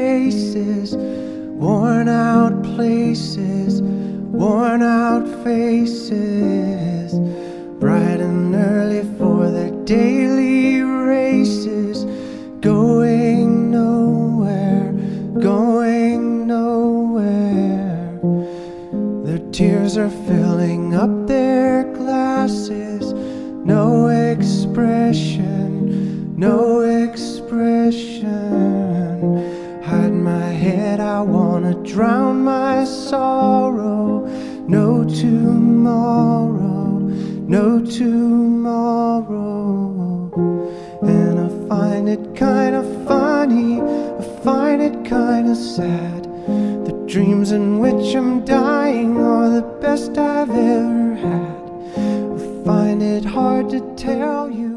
faces, worn out places, worn out faces, bright and early for their daily races, going nowhere, going nowhere. Their tears are filling up their glasses, no expression, no expression. Hide my head, I wanna drown my sorrow. No tomorrow, no tomorrow. And I find it kinda funny, I find it kinda sad. The dreams in which I'm dying are the best I've ever had. I find it hard to tell you